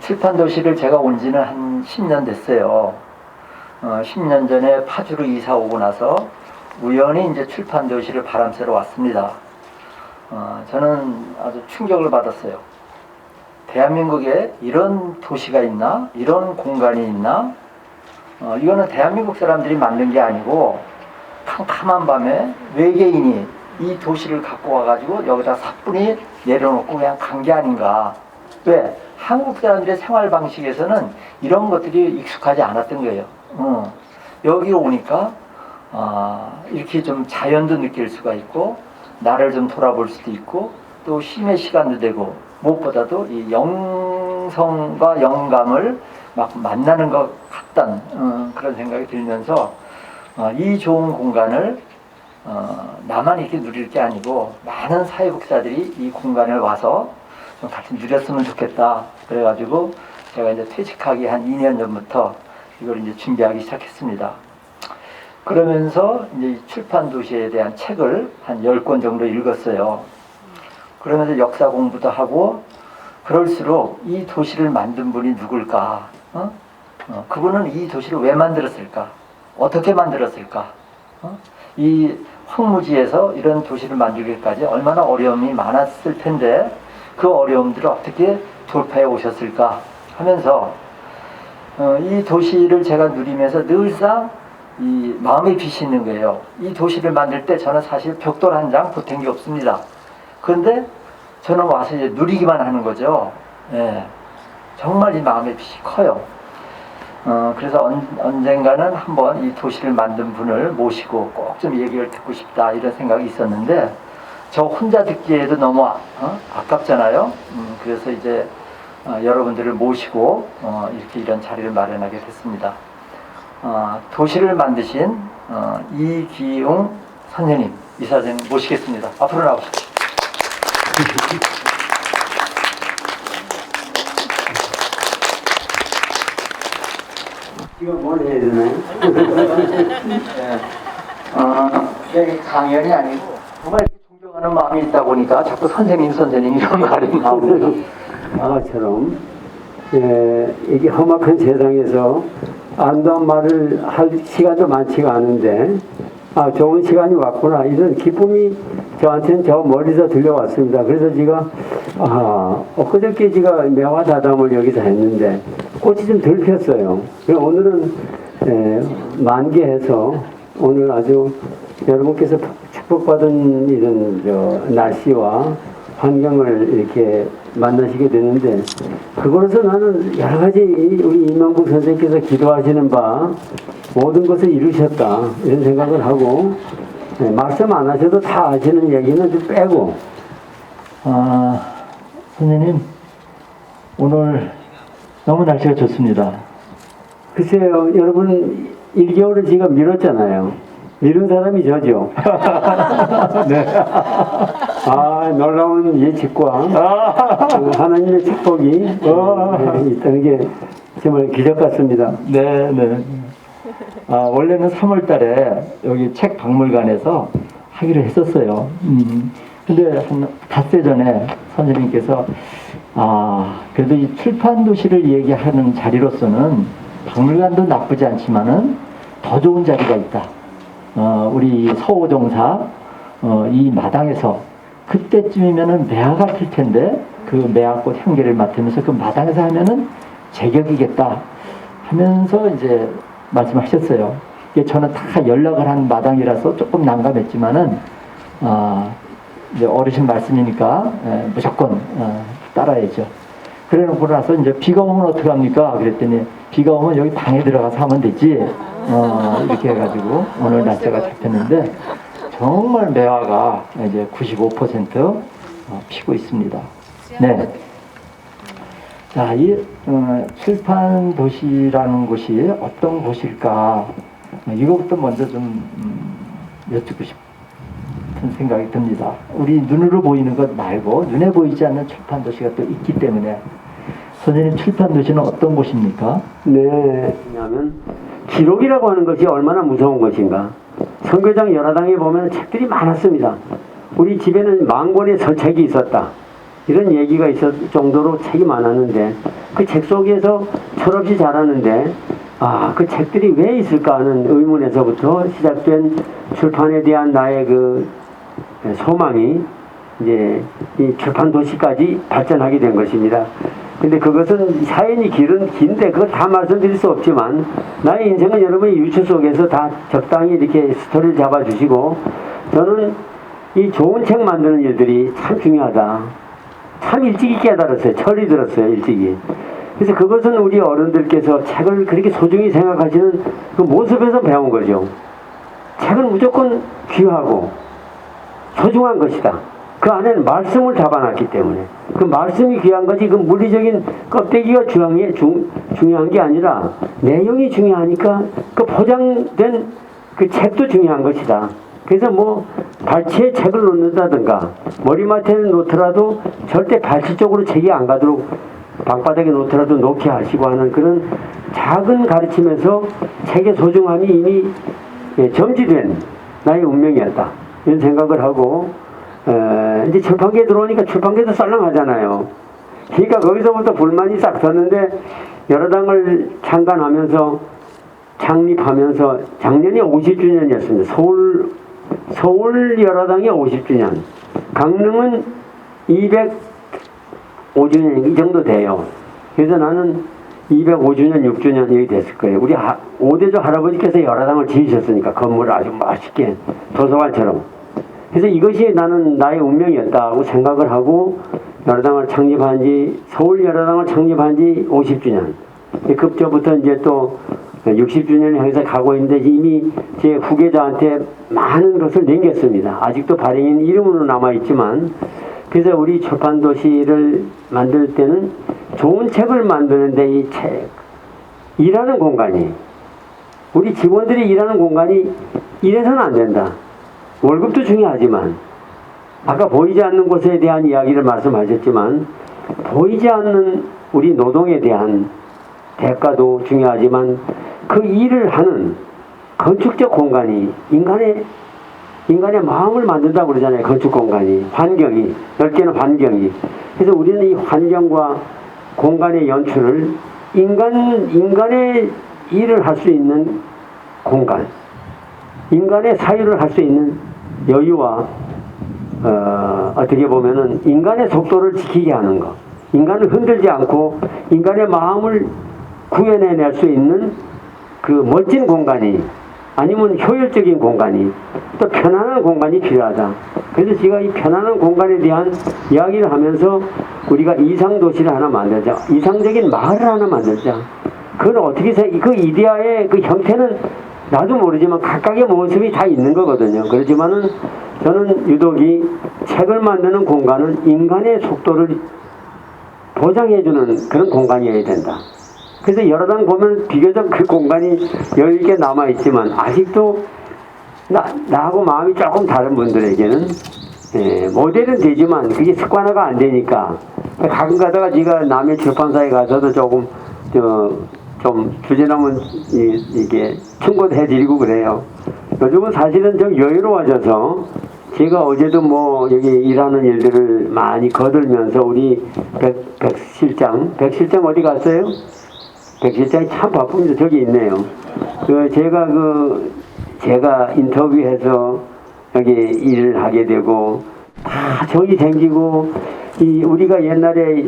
칠판도시를 제가 온 지는 한 10년 됐어요. 10년 전에 파주로 이사 오고 나서 우연히 이제 칠판도시를 바람 쐬러 왔습니다. 저는 아주 충격을 받았어요. 대한민국에 이런 도시가 있나? 이런 공간이 있나? 이거는 대한민국 사람들이 만든 게 아니고 캄캄한 밤에 외계인이 이 도시를 갖고 와가지고 여기다 사뿐히 내려놓고 그냥 간 게 아닌가. 왜? 한국 사람들의 생활 방식에서는 이런 것들이 익숙하지 않았던 거예요. 여기 오니까 이렇게 좀 자연도 느낄 수가 있고 나를 좀 돌아볼 수도 있고 또 쉼의 시간도 되고 무엇보다도 이 영성과 영감을 막 만나는 것 같다는 그런 생각이 들면서 이 좋은 공간을 나만 이렇게 누릴 게 아니고 많은 사회복지사들이 이 공간을 와서 좀 같이 누렸으면 좋겠다. 그래가지고 제가 이제 퇴직하기 한 2년 전부터 이걸 이제 준비하기 시작했습니다. 그러면서 이제 출판 도시에 대한 책을 한 10권 정도 읽었어요. 그러면서 역사 공부도 하고 그럴수록 이 도시를 만든 분이 누굴까? 그분은 이 도시를 왜 만들었을까? 어떻게 만들었을까? 이 황무지에서 이런 도시를 만들기까지 얼마나 어려움이 많았을 텐데 그 어려움들을 어떻게 돌파해 오셨을까 하면서 이 도시를 제가 누리면서 늘상 이 마음의 빛이 있는 거예요. 이 도시를 만들 때 저는 사실 벽돌 한 장 보탠 게 없습니다. 그런데 저는 와서 이제 누리기만 하는 거죠. 예, 정말 이 마음의 빛이 커요. 그래서 언젠가는 한번 이 도시를 만든 분을 모시고 꼭 좀 얘기를 듣고 싶다 이런 생각이 있었는데 저 혼자 듣기에도 너무 아깝잖아요. 그래서 이제 여러분들을 모시고 이렇게 이런 자리를 마련하게 됐습니다. 도시를 만드신 이기웅 선생님, 이사장 모시겠습니다. 앞으로 나오십시오. 이거 뭘 해야 되나요? 이게 강연이 아니고 정말 이렇게 존경하는 마음이 있다 보니까 자꾸 선생님 이런 말이 나옵니다. 아처럼 이게 험악한 세상에서 안다운 말을 할 시간도 많지가 않은데 좋은 시간이 왔구나 이런 기쁨이 저한테는 저 멀리서 들려왔습니다. 그래서 제가 엊그저께 제가 매화다담을 여기서 했는데 꽃이 좀 덜 폈어요. 오늘은 만개해서 오늘 아주 여러분께서 축복받은 이런 날씨와 환경을 이렇게 만나시게 되는데 그거로서 나는 여러 가지 우리 이명국 선생님께서 기도하시는 바 모든 것을 이루셨다 이런 생각을 하고 말씀 안 하셔도 다 아시는 얘기는 좀 빼고 선생님 오늘 너무 날씨가 좋습니다. 글쎄요 여러분 1개월을 제가 미뤘잖아요. 미룬 사람이 저죠. 네. 놀라운 예측과 하나님의 축복이 있다는 게 정말 기적 같습니다. 네. 원래는 3월 달에 여기 책 박물관에서 하기로 했었어요. 근데 한 닷새 전에 선생님께서 그래도 이 출판 도시를 얘기하는 자리로서는 박물관도 나쁘지 않지만은 더 좋은 자리가 있다. 우리 서호정사 이 마당에서 그때쯤이면은 매화가 필 텐데 그 매화꽃 향기를 맡으면서 그 마당에서 하면은 제격이겠다 하면서 이제 말씀하셨어요. 이게 저는 다 연락을 한 마당이라서 조금 난감했지만은 이제 어르신 말씀이니까 무조건 따라야죠. 그래 놓고 나서 이제 비가 오면 어떡합니까? 그랬더니 비가 오면 여기 방에 들어가서 하면 되지. 이렇게 해가지고 오늘 날짜가 잡혔는데 정말 매화가 이제 95% 피고 있습니다. 네. 자, 이 출판 도시라는 곳이 어떤 곳일까? 이것부터 먼저 좀 여쭙고 싶은 생각이 듭니다. 우리 눈으로 보이는 것 말고 눈에 보이지 않는 출판 도시가 또 있기 때문에 선생님 출판 도시는 어떤 곳입니까? 네, 왜냐하면 기록이라고 하는 것이 얼마나 무서운 것인가. 선교장 연화당에 보면 책들이 많았습니다. 우리 집에는 10,000권의 서책이 있었다. 이런 얘기가 있을 정도로 책이 많았는데 그 책 속에서 철없이 자라는데 그 책들이 왜 있을까 하는 의문에서부터 시작된 출판에 대한 나의 그 소망이 이제 이 출판 도시까지 발전하게 된 것입니다. 근데 그것은 사연이 긴데 그걸 다 말씀드릴 수 없지만 나의 인생은 여러분이 유추 속에서 다 적당히 이렇게 스토리를 잡아주시고 저는 이 좋은 책 만드는 일들이 참 중요하다. 참 일찍이 깨달았어요. 철이 들었어요. 일찍이. 그래서 그것은 우리 어른들께서 책을 그렇게 소중히 생각하시는 그 모습에서 배운 거죠. 책은 무조건 귀하고 소중한 것이다. 그 안에는 말씀을 담아놨기 때문에 그 말씀이 귀한 거지 그 물리적인 껍데기가 중요한 게 아니라 내용이 중요하니까 그 포장된 그 책도 중요한 것이다. 그래서 뭐 발치에 책을 놓는다든가 머리맡에 놓더라도 절대 발치 쪽으로 책이 안 가도록 방바닥에 놓더라도 놓게 하시고 하는 그런 작은 가르침에서 책의 소중함이 이미 점지된 나의 운명이었다. 이런 생각을 하고 이제 출판계에 들어오니까 출판계도 썰렁하잖아요. 그러니까 거기서부터 불만이 싹 섰는데 여러당을 창립하면서 작년이 50주년이었습니다. 서울 여러당이 50주년, 강릉은 205주년 이 정도 돼요. 그래서 나는 205주년, 6주년 여기 됐을 거예요. 우리 5대조 할아버지께서 여러당을 지으셨으니까 건물을 아주 멋있게 도서관처럼. 그래서 이것이 나는 나의 운명이었다고 생각을 하고 서울 여러당을 창립한 지 50주년. 급저부터 이제 또 60주년을 향해서 가고 있는데 이미 제 후계자한테 많은 것을 남겼습니다. 아직도 발행인 이름으로 남아있지만 그래서 우리 출판도시를 만들 때는 좋은 책을 만드는데 이 책, 일하는 공간이 우리 직원들이 일하는 공간이 이래서는 안 된다. 월급도 중요하지만 아까 보이지 않는 곳에 대한 이야기를 말씀하셨지만 보이지 않는 우리 노동에 대한 대가도 중요하지만 그 일을 하는 건축적 공간이 인간의 마음을 만든다고 그러잖아요. 건축 공간이 환경이 넓게는 환경이 그래서 우리는 이 환경과 공간의 연출을 인간의 일을 할 수 있는 공간 인간의 사유를 할 수 있는 여유와 어떻게 보면은 인간의 속도를 지키게 하는 것 인간을 흔들지 않고 인간의 마음을 구현해낼 수 있는 그 멋진 공간이 아니면 효율적인 공간이 또 편안한 공간이 필요하다. 그래서 제가 이 편안한 공간에 대한 이야기를 하면서 우리가 이상도시를 하나 만들자. 이상적인 마을을 하나 만들자. 그건 어떻게 그 이데아의 그 형태는 나도 모르지만 각각의 모습이 다 있는 거거든요. 그렇지만은 저는 유독이 책을 만드는 공간은 인간의 속도를 보장해주는 그런 공간이어야 된다. 그래서 여러 당 보면 비교적 그 공간이 여유있게 남아있지만 아직도 나하고 마음이 조금 다른 분들에게는 모델은 되지만 그게 습관화가 안 되니까 가끔 가다가 제가 남의 출판사에 가서도 조금 좀 주제넘은 이게 충고도 해드리고 그래요. 요즘은 사실은 좀 여유로워져서 제가 어제도 뭐 여기 일하는 일들을 많이 거들면서 우리 백 실장 어디 갔어요? 백 실장이 참 바쁩니다. 저기 있네요. 제가 인터뷰해서 여기 일을 하게 되고 다 정이 생기고 우리가 옛날에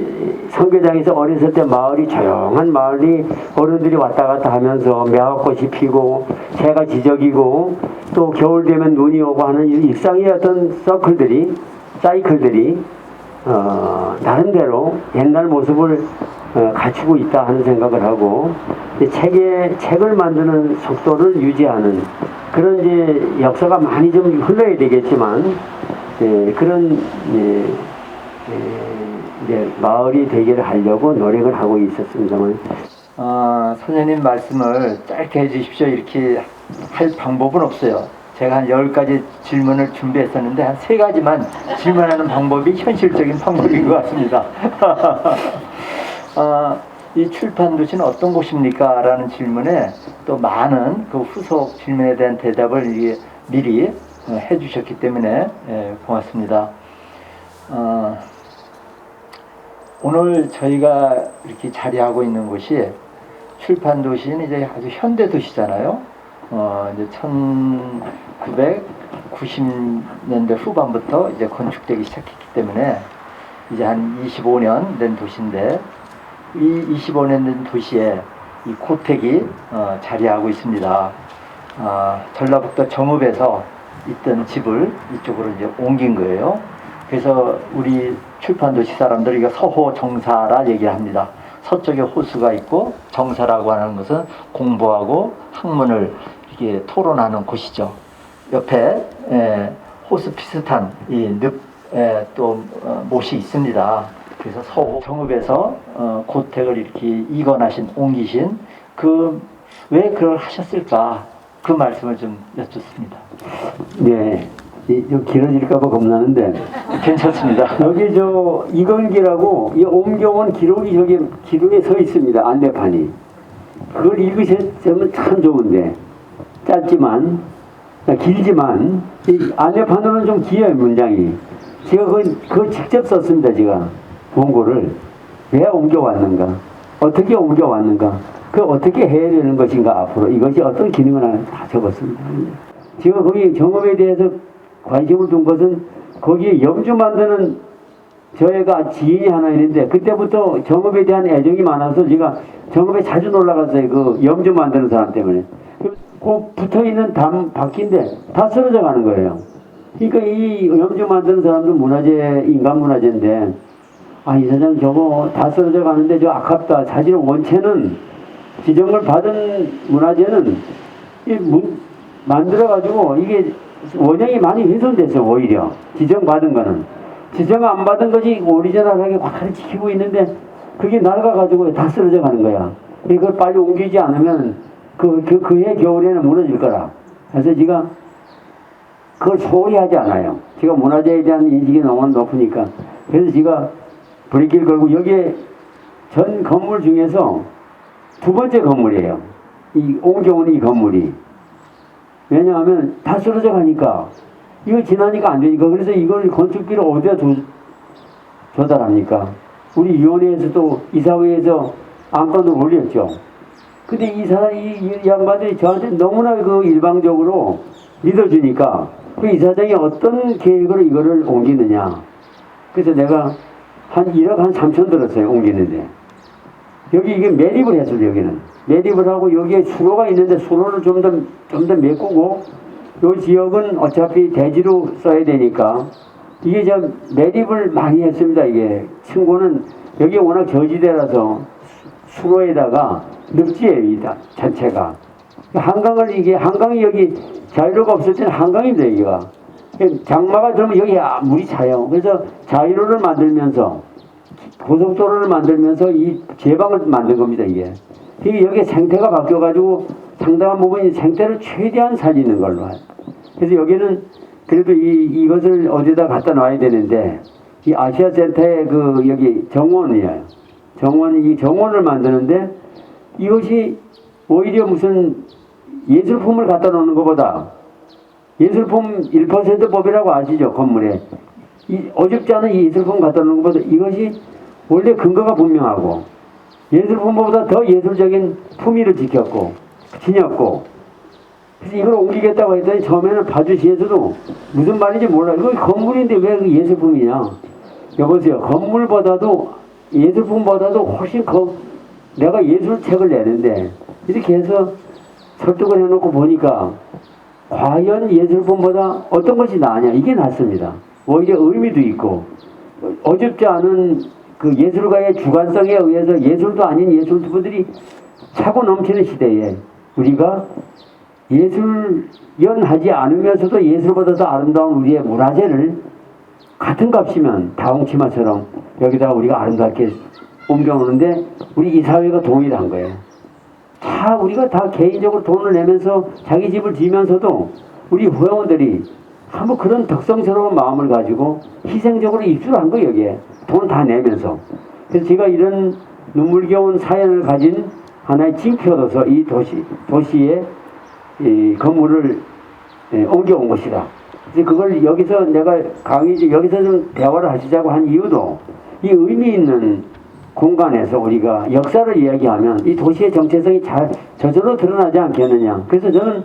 성교장에서 어렸을 때 마을이 조용한 마을이 어른들이 왔다 갔다 하면서 매화꽃이 피고 새가 지저귀고 또 겨울 되면 눈이 오고 하는 일상의 어떤 사이클들이 나름대로 옛날 모습을 갖추고 있다 하는 생각을 하고 책을 만드는 속도를 유지하는 그런 이제 역사가 많이 좀 흘러야 되겠지만 그런 이제 마을이 되기를 하려고 노력을 하고 있었습니다만 선생님 말씀을 짧게 해주십시오. 이렇게 할 방법은 없어요. 제가 한 10가지 질문을 준비했었는데 한 3가지만 질문하는 방법이 현실적인 방법인 것 같습니다. 이 출판도시는 어떤 곳입니까? 라는 질문에 또 많은 그 후속 질문에 대한 대답을 미리 해주셨기 때문에 고맙습니다. 오늘 저희가 이렇게 자리하고 있는 곳이 출판 도시는 이제 아주 현대 도시잖아요. 이제 1990년대 후반부터 이제 건축되기 시작했기 때문에 이제 한 25년 된 도시인데, 이 25년 된 도시에 이 고택이 자리하고 있습니다. 전라북도 정읍에서 있던 집을 이쪽으로 이제 옮긴 거예요. 그래서 우리 출판도시 사람들이 이거 서호 정사라 얘기합니다. 서쪽에 호수가 있고 정사라고 하는 것은 공부하고 학문을 이렇게 토론하는 곳이죠. 옆에 호수 비슷한 이 또 못이 있습니다. 그래서 서호 정읍에서 고택을 이렇게 이관하신 옮기신 왜 그걸 하셨을까, 그 말씀을 좀 여쭙습니다. 네, 좀 길어질까봐 겁나는데 괜찮습니다. 여기 이건기라고 이 옮겨온 기록이 저기 기둥에 서 있습니다. 안내판이. 그걸 읽으시면 참 좋은데, 짧지만 길지만 이 안내판으로는 좀 길어요, 문장이. 제가 그걸 직접 썼습니다. 제가 원고를 왜 옮겨왔는가, 어떻게 옮겨왔는가, 그 어떻게 해야 되는 것인가, 앞으로 이것이 어떤 기능을 하는지 다 적었습니다. 제가 거기 정읍에 대해서 관심을 둔 것은 거기에 염주 만드는 저희가 지인이 하나 있는데, 그때부터 정읍에 대한 애정이 많아서 제가 정읍에 자주 놀러 갔어요. 그 염주 만드는 사람 때문에. 그 붙어있는 담 바퀴인데 다 쓰러져 가는 거예요. 그러니까 이 염주 만드는 사람도 인간 문화재인데, 이 사장 저거 다 쓰러져 가는데 저 아깝다. 사실 원체는 지정을 받은 문화재는 만들어가지고 이게 원형이 많이 훼손됐어요. 오히려 지정받은 거는 지정 안 받은 것이 오리지널하게 확 지키고 있는데, 그게 낡아가지고 다 쓰러져 가는 거야. 이걸 빨리 옮기지 않으면 그해 겨울에는 무너질 거라. 그래서 제가 그걸 소홀히 하지 않아요. 제가 문화재에 대한 인식이 너무 높으니까. 그래서 제가 브레이크를 걸고, 여기에 전 건물 중에서 두 번째 건물이에요. 이 옮겨온 이 건물이. 왜냐하면 다 쓰러져 가니까 이거 지나니까 안 되니까. 그래서 이걸 건축비를 어디다 조달합니까? 우리 위원회에서도 이사회에서 안건을 올렸죠. 근데 이 양반들이 저한테 너무나 일방적으로 믿어주니까 그 이사장이 어떤 계획으로 이거를 옮기느냐. 그래서 내가 한 1억 한 3천 들었어요. 옮기는데. 여기 이게 매립을 했어요. 여기는 매립을 하고, 여기에 수로가 있는데 수로를 좀 더 메꾸고, 이 지역은 어차피 대지로 써야 되니까 이게 매립을 많이 했습니다. 이게 층고는 여기 워낙 저지대라서 수로에다가 늪지예요. 이 자체가 한강이 여기 자유로가 없을 때는 한강입니다. 여기가 장마가 들면 여기 물이 차요. 그래서 자유로를 만들면서 고속도로를 만들면서 이 제방을 만든 겁니다. 이게 여기 생태가 바뀌어가지고 상당한 부분이 생태를 최대한 살리는 걸로. 그래서 여기는 그래도 이것을 어디다 갖다 놔야 되는데, 이 아시아센터의 여기 정원이에요. 이 정원을 만드는데, 이것이 오히려 무슨 예술품을 갖다 놓는 것보다, 예술품 1% 법이라고 아시죠? 건물에 어줍지 않은 예술품 갖다 놓는 것보다 이것이 원래 근거가 분명하고 예술품보다 더 예술적인 품위를 지녔고, 그래서 이걸 옮기겠다고 했더니 처음에는 파주시에서도 무슨 말인지 몰라요. 이거 건물인데 왜 예술품이냐. 여보세요. 건물보다도 예술품보다도 훨씬 내가 예술책을 내는데, 이렇게 해서 설득을 해놓고 보니까 과연 예술품보다 어떤 것이 나으냐. 이게 낫습니다. 오히려 의미도 있고, 어줍지 않은 예술가의 주관성에 의해서 예술도 아닌 예술가들이 차고 넘치는 시대에 우리가 예술연하지 않으면서도 예술보다 더 아름다운 우리의 문화재를 같은 값이면 다홍치마처럼 여기다가 우리가 아름답게 옮겨오는데, 우리 이사회가 동의를 한 거예요. 우리가 다 개인적으로 돈을 내면서 자기 집을 지면서도 우리 회원들이 한번 그런 덕성스러운 마음을 가지고 희생적으로 입주를 한 거예요. 여기에 돈 다 내면서. 그래서 제가 이런 눈물겨운 사연을 가진 하나의 징표로서 이 도시의 이 건물을 옮겨온 것이다. 그래서 그걸 여기서 내가 여기서 좀 대화를 하시자고 한 이유도, 이 의미 있는 공간에서 우리가 역사를 이야기하면 이 도시의 정체성이 잘 저절로 드러나지 않겠느냐. 그래서 저는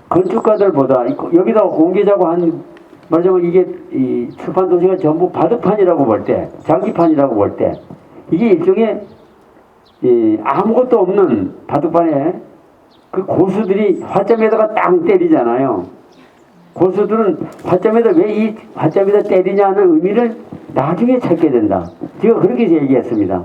건축가들보다 여기다가 옮기자고 한 말하자면 이게 이 출판 도시가 전부 바둑판이라고 볼 때, 장기판이라고 볼 때 이게 일종의 아무것도 없는 바둑판에 그 고수들이 화점에다가 땅 때리잖아요. 고수들은 화점에다 왜 이 화점에다 때리냐는 의미를 나중에 찾게 된다. 제가 그렇게 얘기했습니다.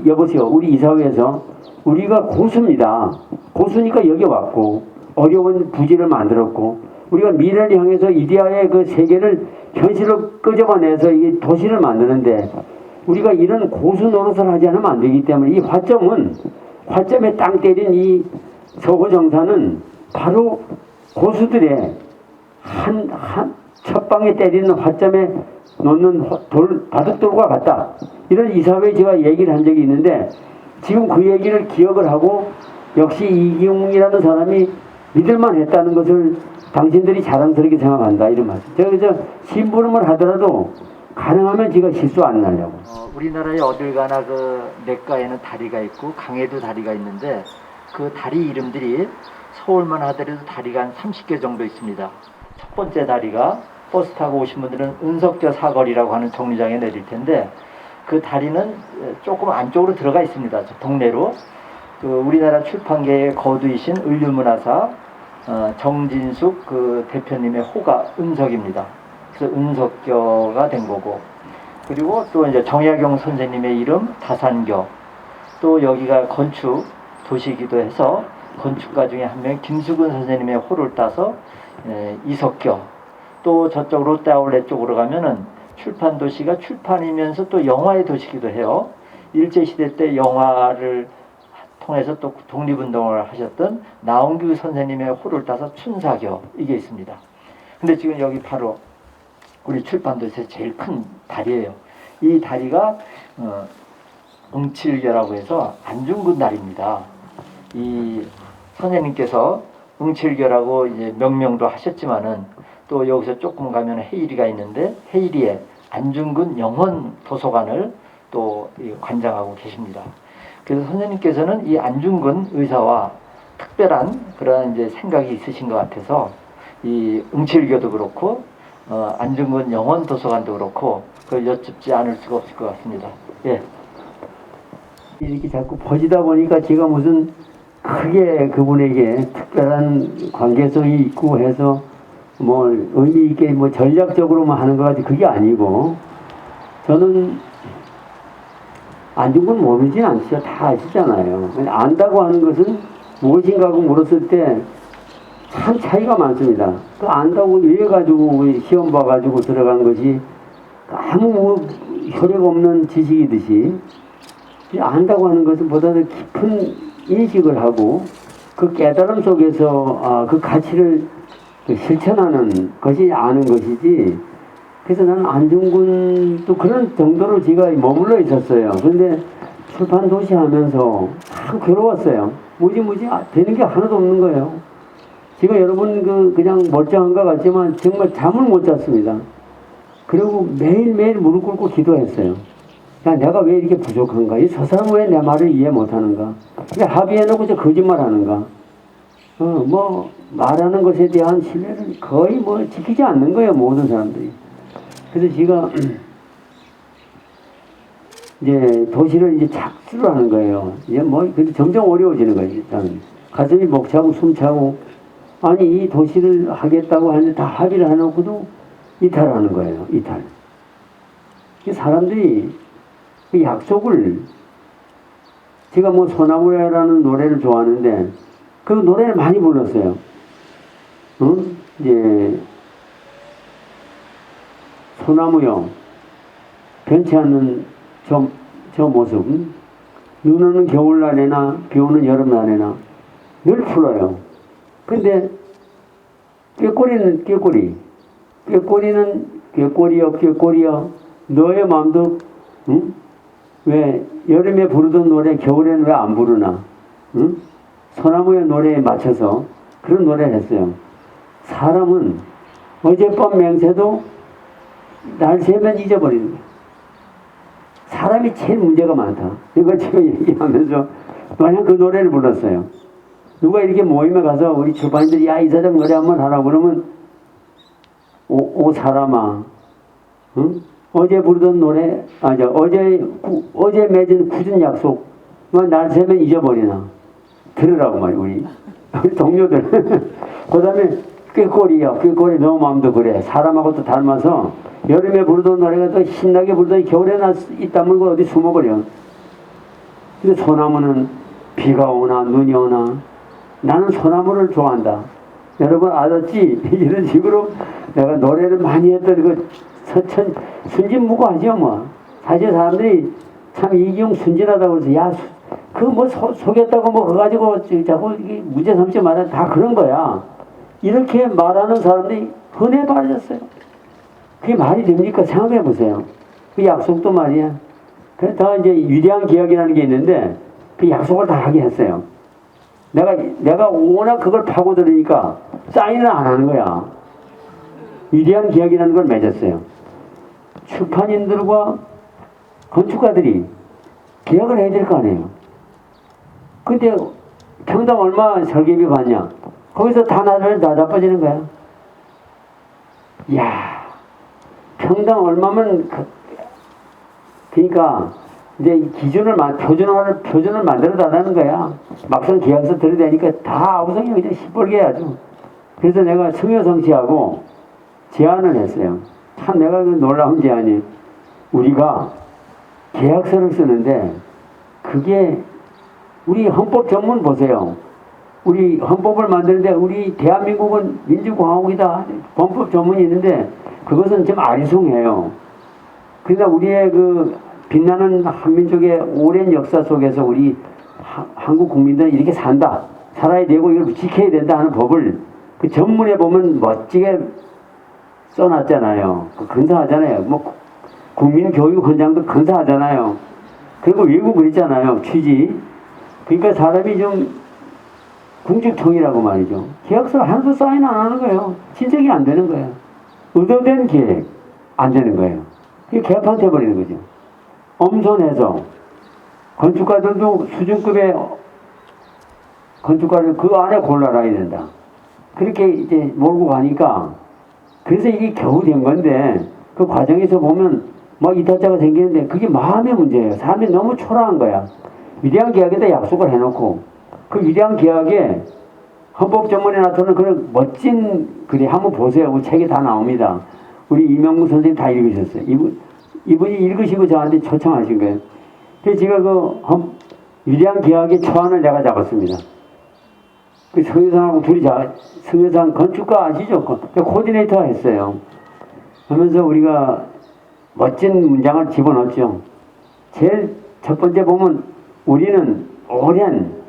여보세요. 우리 이사회에서 우리가 고수입니다. 고수니까 여기 왔고 어려운 부지를 만들었고 우리가 미래를 향해서 이데아의 그 세계를 현실로 끄집어내서 이 도시를 만드는데 우리가 이런 고수 노릇을 하지 않으면 안 되기 때문에 이 화점에 땅 때린 이 서구정사는 바로 고수들의 첫 방에 때리는 화점에 놓는 바둑돌과 같다. 이런 이사회에 제가 얘기를 한 적이 있는데 지금 그 얘기를 기억을 하고 역시 이기웅이라는 사람이 믿을만 했다는 것을 당신들이 자랑스럽게 생각한다. 이런 말씀. 제가 그저 심부름을 하더라도 가능하면 제가 실수 안 나려고. 우리나라에 어딜 가나 그 냇가에는 다리가 있고 강에도 다리가 있는데 그 다리 이름들이 서울만 하더라도 다리가 한 30개 정도 있습니다. 첫 번째 다리가 버스 타고 오신 분들은 은석교 사거리라고 하는 정류장에 내릴 텐데 그 다리는 조금 안쪽으로 들어가 있습니다. 저 동네로. 그 우리나라 출판계의 거두이신 을류문화사 정진숙 그 대표님의 호가 은석입니다. 그래서 은석교가 된 거고 그리고 또 이제 정약용 선생님의 이름 다산교 또 여기가 건축 도시이기도 해서 건축가 중에 한 명 김수근 선생님의 호를 따서 이석교 또 저쪽 롯데아울렛 쪽으로 가면은 출판 도시가 출판이면서 또 영화의 도시이기도 해요. 일제시대 때 영화를 통해서 또 독립운동을 하셨던 나홍규 선생님의 호를 따서 춘사교 이게 있습니다. 근데 지금 여기 바로 우리 출판도시에서 제일 큰 다리예요. 이 다리가 응칠교라고 해서 안중근 다리입니다. 이 선생님께서 응칠교라고 이제 명명도 하셨지만은 또 여기서 조금 가면 해일이가 있는데 해일이에 안중근 영원 도서관을 또 관장하고 계십니다. 그래서 선생님께서는 이 안중근 의사와 특별한 그런 이제 생각이 있으신 것 같아서 이 응칠교도 그렇고 안중근 영원 도서관도 그렇고 그걸 여쭙지 않을 수가 없을 것 같습니다. 예. 이렇게 자꾸 퍼지다 보니까 제가 무슨 크게 그분에게 특별한 관계성이 있고 해서 뭐 의미 있게 뭐 전략적으로만 하는 것 같지 그게 아니고 저는 안중근 모르진 않죠. 다 아시잖아요. 안다고 하는 것은 무엇인가 하고 물었을 때 참 차이가 많습니다. 그 안다고 이래가지고 시험 봐가지고 들어간 것이 아무 효력 없는 지식이듯이 안다고 하는 것은 보다 더 깊은 인식을 하고 그 깨달음 속에서 그 가치를 실천하는 것이 아는 것이지. 그래서 나는 안중근도 그런 정도로 제가 머물러 있었어요. 근데 출판 도시 하면서 참 괴로웠어요. 무지 되는 게 하나도 없는 거예요. 제가 여러분 그냥 멀쩡한 것 같지만 정말 잠을 못 잤습니다. 그리고 매일매일 무릎 꿇고 기도했어요. 야, 내가 왜 이렇게 부족한가? 저 사람은 왜 내 말을 이해 못 하는가? 왜 합의해놓고 저 거짓말 하는가? 뭐 말하는 것에 대한 신뢰를 거의 뭐 지키지 않는 거예요. 모든 사람들이. 그래서 제가 이제 도시를 이제 착수를 하는 거예요. 이제 뭐 근데 점점 어려워지는 거예요. 일단 가슴이 벅차고 숨차고 아니 이 도시를 하겠다고 하는데 다 합의를 해놓고도 이탈하는 거예요. 이탈. 사람들이 그 약속을 제가 뭐 소나무야라는 노래를 좋아하는데 그 노래를 많이 불렀어요. 이제 소나무요 변치 않는 저 모습 눈 오는 겨울날에나 비 오는 여름날에나 늘 풀어요. 근데 꾀꼬리는 꾀꼬리 꾀꼬리는 꾀꼬리여 너의 마음도 응? 왜 여름에 부르던 노래 겨울에는 왜 안 부르나? 응? 소나무의 노래에 맞춰서 그런 노래를 했어요. 사람은 어젯밤 맹세도 날 새면 잊어버리는 거야. 사람이 제일 문제가 많다. 이걸 지금 얘기하면서 마냥 그 노래를 불렀어요. 누가 이렇게 모임에 가서 우리 출판인들이 야 이사장 노래 한번 하라고 그러면 오 사람아, 응? 어제 부르던 노래 어제 맺은 굳은 약속 날 세면 잊어버리나 들으라고 말이야 우리 동료들. 그 다음에 꾀꼬리 너 마음도 그래. 사람하고 또 닮아서 여름에 부르던 노래가 또 신나게 부르더니 겨울에 나입 다물고 어디 숨어버려. 근데 소나무는 비가 오나 눈이 오나 나는 소나무를 좋아한다. 여러분 알았지? 이런 식으로 내가 노래를 많이 했던 그 순진무구하죠 뭐. 사실 사람들이 참 이기용 순진하다고 그래서 야 그 뭐 속였다고 뭐 그거 가지고 자꾸 문제 삼지 말아 다 그런 거야. 이렇게 말하는 사람들이 흔해 빠졌어요. 그게 말이 됩니까? 생각해 보세요. 그 약속도 말이야. 그래서 이제 위대한 기약이라는 게 있는데 그 약속을 다 하게 했어요. 내가 워낙 그걸 파고들으니까 사인을 안 하는 거야. 위대한 기약이라는 걸 맺었어요. 출판인들과 건축가들이 계약을 해야 될 거 아니에요. 근데 평당 얼마 설계비 받냐? 거기서 다 나자빠지는 거야. 이야, 평당 얼마면 그러니까 이제 표준을 만들어 달라는 거야. 막상 계약서 들여대니까 다 아우성이 그냥 시뻘게 해야죠. 그래서 내가 승효성 씨하고 제안을 했어요. 참 내가 그 놀라운 제안이 우리가 계약서를 쓰는데 그게 우리 헌법 전문 보세요. 우리 헌법을 만드는데 우리 대한민국은 민주공화국이다. 헌법 전문이 있는데 그것은 좀 아리송해요. 그러나 우리의 그 빛나는 한민족의 오랜 역사 속에서 우리 한국 국민들은 이렇게 살아야 되고 이걸 지켜야 된다 하는 법을 그 전문에 보면 멋지게 써놨잖아요. 근사하잖아요. 뭐 국민교육헌장도 근사하잖아요. 그리고 외국 그랬잖아요. 취지. 그러니까 사람이 좀 궁죽통이라고 말이죠. 계약서를 하나도 사인 안 하는 거예요. 진척이 안 되는 거예요. 의도된 계획 안 되는 거예요. 이게 개판 돼버리는 거죠. 엄선해서 건축가들도 수준급의 건축가를 그 안에 골라놔야 된다. 그렇게 이제 몰고 가니까 그래서 이게 겨우 된 건데 그 과정에서 보면 뭐 이탈자가 생기는데 그게 마음의 문제예요. 사람이 너무 초라한 거야. 위대한 계약에다 약속을 해놓고 그 위대한 계약에 헌법 전문에 나타나는 그런 멋진 글이 한번 보세요. 우리 책에 다 나옵니다. 우리 이명구 선생님 다 읽으셨어요. 이분이 읽으시고 저한테 초청하신 거예요. 그래서 제가 위대한 계약의 초안을 내가 잡았습니다. 그 성효상하고 둘이 성효상 건축가 아시죠? 코디네이터 했어요. 하면서 우리가 멋진 문장을 집어넣었죠. 제일 첫 번째 보면 우리는 오랜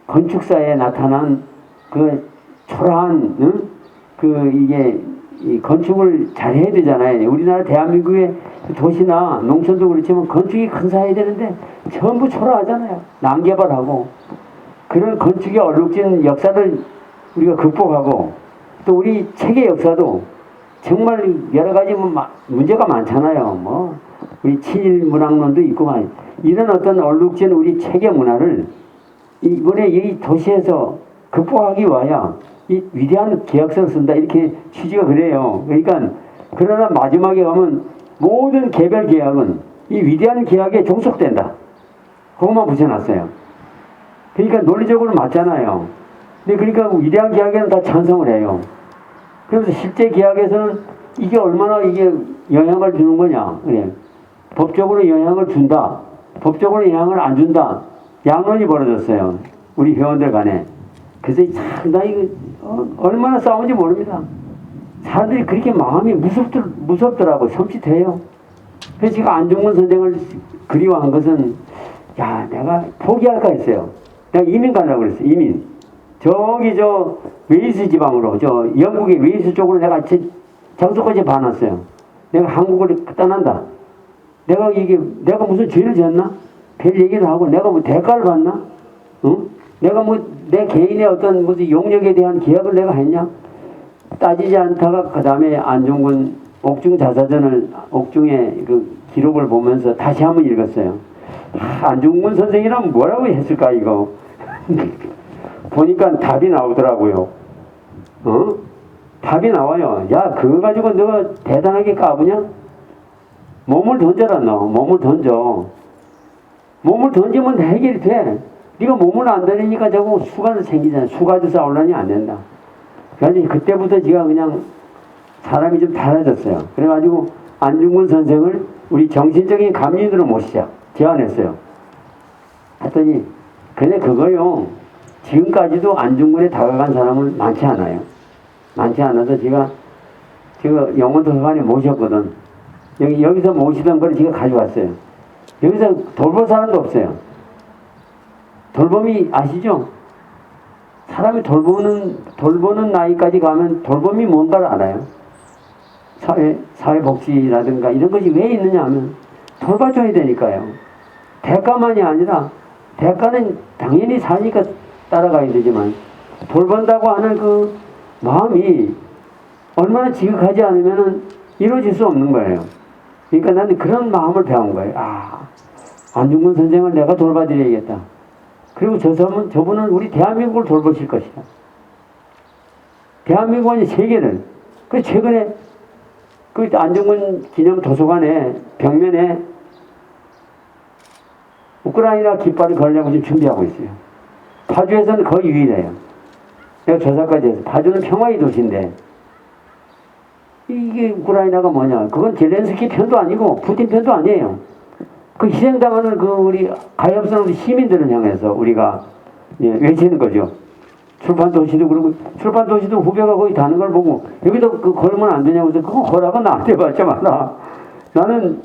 건축사에 나타난 그 초라한 이게 이 건축을 잘해야 되잖아요. 우리나라 대한민국의 도시나 농촌도 그렇지만 건축이 근사해야 되는데 전부 초라하잖아요. 난개발하고 그런 건축의 얼룩진 역사를 우리가 극복하고 또 우리 책의 역사도 정말 여러 가지 문제가 많잖아요. 뭐 우리 친일 문학론도 있고만 이런 어떤 얼룩진 우리 책의 문화를 이번에 이 도시에서 극복하기 위하여 이 위대한 계약서를 쓴다 이렇게 취지가 그래요. 그러니까 그러나 마지막에 가면 모든 개별 계약은 이 위대한 계약에 종속된다. 그것만 붙여놨어요. 그러니까 논리적으로 맞잖아요. 근데 그러니까 위대한 계약에는 다 찬성을 해요. 그래서 실제 계약에서는 이게 얼마나 이게 영향을 주는 거냐. 그래. 법적으로 영향을 준다. 법적으로 영향을 안 준다. 양론이 벌어졌어요. 우리 회원들 간에. 그래서 나 이거 얼마나 싸운지 모릅니다. 사람들이 그렇게 마음이 무섭더라고. 섬찟해요. 그래서 제가 안중근 선생을 그리워한 것은 야 내가 포기할까 했어요. 내가 이민 가려고 그랬어요. 이민. 저기 웨일스 지방으로 영국의 웨일스 쪽으로 내가 장소까지 봐놨어요. 내가 한국을 떠난다. 내가 무슨 죄를 지었나? 별 얘기를 하고 내가 뭐 대가를 받나? 응? 내가 내 개인의 어떤 무슨 용역에 대한 계약을 내가 했냐? 따지지 않다가 그 다음에 안중근 옥중 자사전을 옥중의 그 기록을 보면서 다시 한번 읽었어요. 안중근 선생이라면 뭐라고 했을까 이거. 보니까 답이 나오더라고요. 답이 나와요. 야, 그거 가지고 너가 대단하게 까부냐? 몸을 던져라, 너. 몸을 던져. 몸을 던지면 해결이 돼. 네가 몸을 안 던지니까 자꾸 수가 생기잖아. 수 가지고 싸우려니 안 된다. 그래서 그때부터 제가 그냥 사람이 좀 달라졌어요. 그래가지고 안중근 선생을 우리 정신적인 감리인으로 모시자 제안했어요. 했더니 근데 그거요, 지금까지도 안중근에 다가간 사람은 많지 않아요. 많지 않아서 제가 영원도서관에 모셨거든. 여기서 모시던 걸 제가 가져왔어요. 여기서 돌볼 사람도 없어요. 돌봄이 아시죠? 사람이 돌보는 나이까지 가면 돌봄이 뭔가를 알아요. 사회복지라든가 이런 것이 왜 있느냐 하면 돌봐줘야 되니까요. 대가만이 아니라, 대가는 당연히 사니까 따라가야 되지만, 돌본다고 하는 그 마음이 얼마나 지극하지 않으면 이루어질 수 없는 거예요. 그러니까 나는 그런 마음을 배운 거예요. 안중근 선생을 내가 돌봐드려야겠다. 그리고 저분은 우리 대한민국을 돌보실 것이다. 대한민국 아니 세계를. 그 최근에 그 안중근 기념 도서관에 벽면에 우크라이나 깃발을 걸려고 지금 준비하고 있어요. 파주에서는 거의 유일해요. 내가 조사까지 해서. 파주는 평화의 도시인데 이게 우크라이나가 뭐냐? 그건 젤렌스키 편도 아니고 푸틴 편도 아니에요. 그 희생당하는 그 우리 가엾은 우리 시민들을 향해서 우리가 외치는 거죠. 출판 도시도 그러고, 출판 도시도 후배가 거의 다는 걸 보고 여기도 그 걸으면 안 되냐고 해서 그거 허락은 나한테 받지 마라. 나는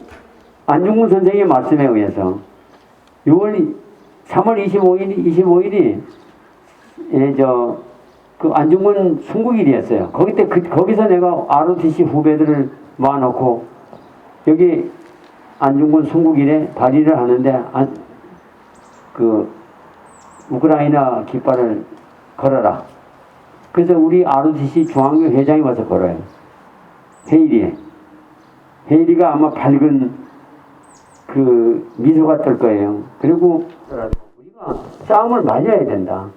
안중근 선생의 말씀에 의해서 3월 25일이 그 안중근 순국일이었어요. 거기서 내가 ROTC 후배들을 모아놓고 여기 안중근 순국일에 발의를 하는데 그 우크라이나 깃발을 걸어라. 그래서 우리 ROTC 중앙교 회장이 와서 걸어요. 헤일이가 아마 밝은 그 미소가 뜰 거예요. 그리고 우리가 싸움을 말려야 된다.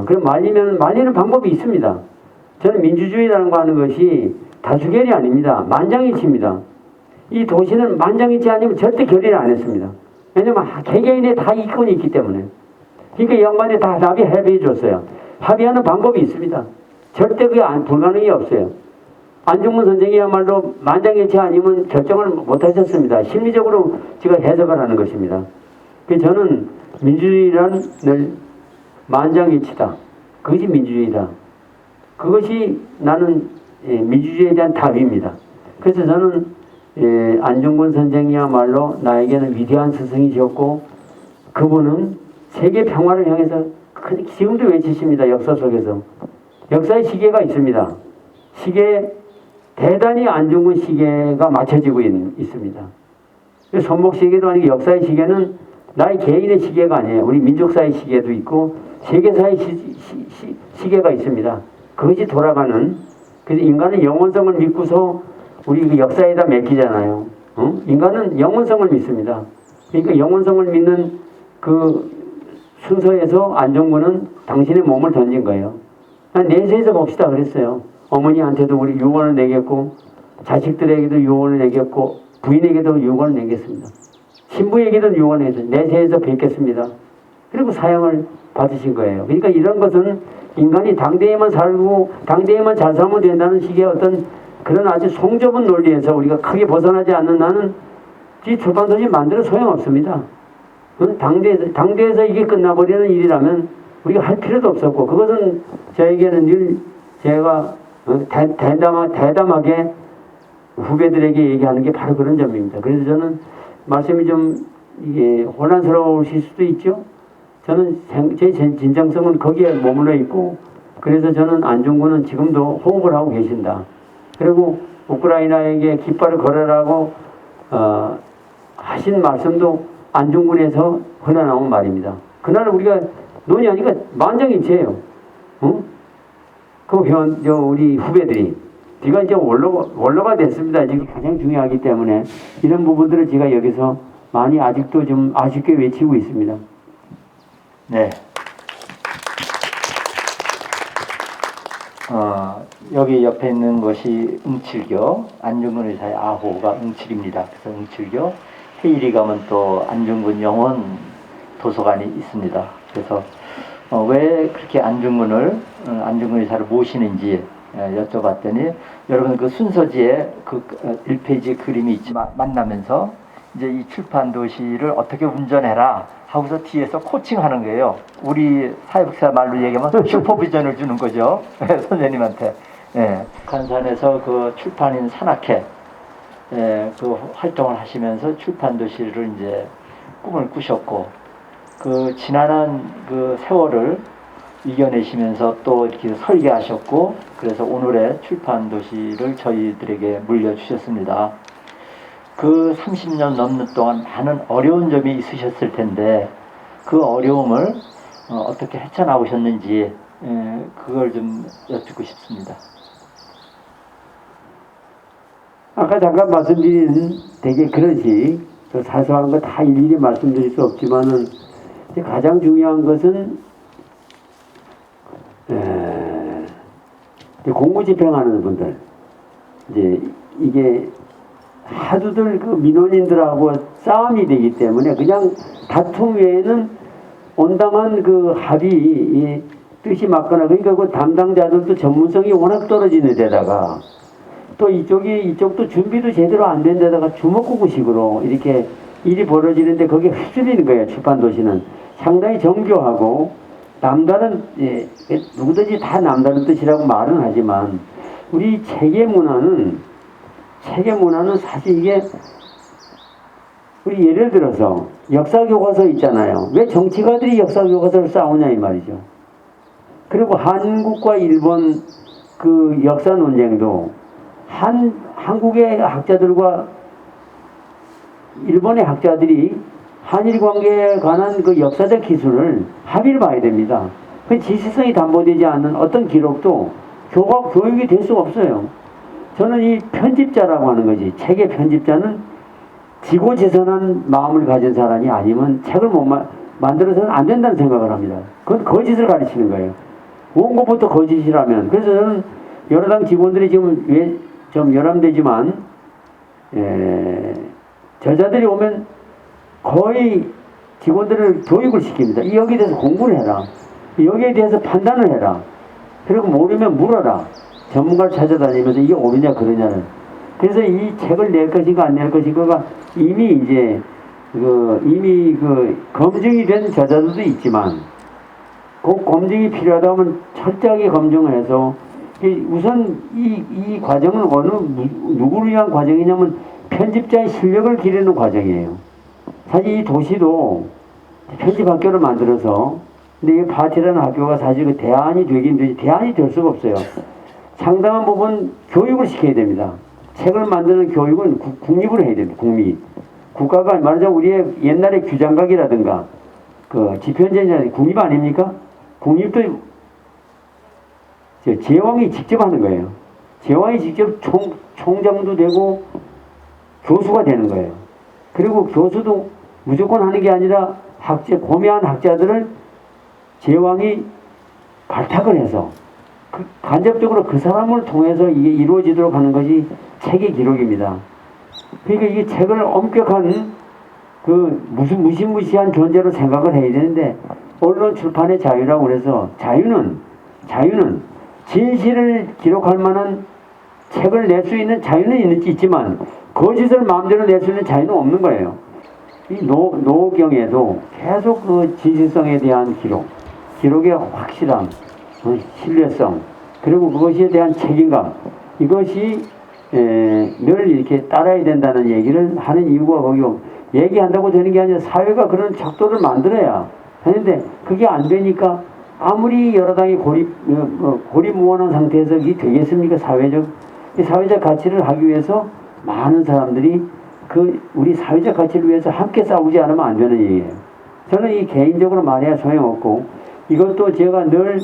그럼 말리는 방법이 있습니다. 저는 민주주의라는 거 하는 것이 다수결이 아닙니다. 만장일치입니다. 이 도시는 만장일치 아니면 절대 결의를 안 했습니다. 왜냐면 개개인의 다 이권이 있기 때문에. 그러니까 양반이 다 합의해 줬어요. 합의하는 방법이 있습니다. 절대 그게 불가능이 없어요. 안중근 선생이야말로 만장일치 아니면 결정을 못 하셨습니다. 심리적으로 제가 해석을 하는 것입니다. 그래서 저는 민주주의란 늘 만장일치다. 그것이 민주주의다. 그것이 나는 민주주의에 대한 답입니다. 그래서 저는 안중근 선생이야말로 나에게는 위대한 스승이셨고, 그분은 세계 평화를 향해서 지금도 외치십니다. 역사 속에서. 역사의 시계가 있습니다. 대단히 안중근 시계가 맞춰지고 있습니다. 손목 시계도 아니고 역사의 시계는 나의 개인의 시계가 아니에요. 우리 민족사의 시계도 있고 세계사의 시계가 있습니다. 그것이 돌아가는. 그래서 인간은 영원성을 믿고서 우리 그 역사에다 맡기잖아요. 인간은 영원성을 믿습니다. 그러니까 영원성을 믿는 그 순서에서 안중근은 당신의 몸을 던진 거예요. 내세에서 봅시다 그랬어요. 어머니한테도 우리 유언을 내겠고, 자식들에게도 유언을 내겠고, 부인에게도 유언을 내겠습니다. 신부에게도 유언을 해서 내세에서 뵙겠습니다. 그리고 사형을 받으신 거예요. 그러니까 이런 것은 인간이 당대에만 살고 당대에만 잘 살면 된다는 식의 어떤 그런 아주 송좁은 논리에서 우리가 크게 벗어나지 않는 나는 이 출판도시 만들어 소용없습니다. 당대에서 이게 끝나버리는 일이라면 우리가 할 필요도 없었고, 그것은 저에게는 늘 제가 대담하게 후배들에게 얘기하는 게 바로 그런 점입니다. 그래서 저는 말씀이 좀 이게 혼란스러우실 수도 있죠. 저는 제 진정성은 거기에 머물러 있고, 그래서 저는 안중근은 지금도 호흡을 하고 계신다. 그리고 우크라이나에게 깃발을 걸어라고 하신 말씀도 안중근에서 흘러나온 말입니다. 그날 우리가 논의하니까 만장일치예요. 그 우리 후배들이 뒤가 이제 원로가 됐습니다. 이게 가장 중요하기 때문에 이런 부분들을 제가 여기서 많이 아직도 좀 아쉽게 외치고 있습니다. 네. 여기 옆에 있는 것이 응칠교, 안중근 의사의 아호가 응칠입니다. 그래서 응칠교, 헤일이 가면 또 안중근 영원 도서관이 있습니다. 그래서 왜 그렇게 안중근 의사를 모시는지 여쭤봤더니 여러분 그 순서지에 그 1페이지 그림이 있지만 만나면서 이제 이 출판 도시를 어떻게 운전해라 하고서 뒤에서 코칭하는 거예요. 우리 사회복사 말로 얘기하면 슈퍼비전을 주는 거죠. 선생님한테. 예. 북한산에서 그 출판인 산악회 그 활동을 하시면서 출판 도시를 이제 꿈을 꾸셨고 그 지난한 그 세월을 이겨내시면서 또 이렇게 설계하셨고 그래서 오늘의 출판 도시를 저희들에게 물려주셨습니다. 그 30년 넘는 동안 많은 어려운 점이 있으셨을 텐데 그 어려움을 어떻게 헤쳐나오셨는지 그걸 좀 여쭙고 싶습니다. 아까 잠깐 말씀드린 되게 그렇지 사소한 거 다 일일이 말씀드릴 수 없지만은 가장 중요한 것은 공무집행하는 분들 이제 이게 하두들 그 민원인들하고 싸움이 되기 때문에 그냥 다툼 외에는 온당한 그 합의 뜻이 맞거나 그러니까 그 담당자들도 전문성이 워낙 떨어지는 데다가 또 이쪽도 준비도 제대로 안 된 데다가 주먹구구식으로 이렇게 일이 벌어지는데 거기에 휩쓸리는 거예요. 출판도시는 상당히 정교하고 남다른 누구든지 다 남다른 뜻이라고 말은 하지만 우리 체계 문화는 사실 이게 우리 예를 들어서 역사 교과서 있잖아요. 왜 정치가들이 역사 교과서를 싸우냐 이 말이죠. 그리고 한국과 일본 그 역사 논쟁도 한국의 학자들과 일본의 학자들이 한일 관계에 관한 그 역사적 기술을 합의를 봐야 됩니다. 그 지시성이 담보되지 않는 어떤 기록도 교육이 될 수가 없어요. 저는 이 편집자라고 하는 거지. 책의 편집자는 지고지선한 마음을 가진 사람이 아니면 책을 못 만들어서는 안 된다는 생각을 합니다. 그건 거짓을 가르치는 거예요. 원고부터 거짓이라면. 그래서 저는 여러 당 직원들이 지금 왜 좀 열람되지만 저자들이 오면 거의 직원들을 교육을 시킵니다. 여기에 대해서 공부를 해라. 여기에 대해서 판단을 해라. 그리고 모르면 물어라. 전문가를 찾아다니면서 이게 옳으냐 그러냐는. 그래서 이 책을 낼 것인가 안 낼 것인가가 이미 검증이 된 저자들도 있지만 그 검증이 필요하다 하면 철저하게 검증을 해서 우선 이 과정은 누구를 위한 과정이냐면 편집자의 실력을 기르는 과정이에요. 사실 이 도시도 편집학교를 만들어서 근데 이 파티라는 학교가 사실 그 대안이 되긴 되지 대안이 될 수가 없어요. 상당한 부분 교육을 시켜야 됩니다. 책을 만드는 교육은 국립으로 해야 됩니다. 국가가 말하자면 우리의 옛날에 규장각이라든가 그 집현전이라든가 국립 아닙니까? 국립도 제왕이 직접 하는 거예요. 제왕이 직접 총장도 되고 교수가 되는 거예요. 그리고 교수도 무조건 하는 게 아니라 고매한 학자들을 제왕이 발탁을 해서 간접적으로 그 사람을 통해서 이게 이루어지도록 하는 것이 책의 기록입니다. 그러니까 이게 책을 엄격한 무슨 무시무시한 존재로 생각을 해야 되는데 언론 출판의 자유라고 그래서 자유는 진실을 기록할 만한 책을 낼 수 있는 자유는 있지만 거짓을 마음대로 낼 수 있는 자유는 없는 거예요. 이 노경에도 계속 그 진실성에 대한 기록의 확실함, 신뢰성, 그리고 그것에 대한 책임감, 이것이 늘 이렇게 따라야 된다는 얘기를 하는 이유가 거기요. 얘기한다고 되는 게 아니라 사회가 그런 척도를 만들어야 하는데 그게 안 되니까 아무리 여러 당이 고립무원한 상태에서 이게 되겠습니까? 사회적 가치를 하기 위해서 많은 사람들이 우리 사회적 가치를 위해서 함께 싸우지 않으면 안 되는 얘기예요. 저는 이 개인적으로 말해야 소용없고 이것도 제가 늘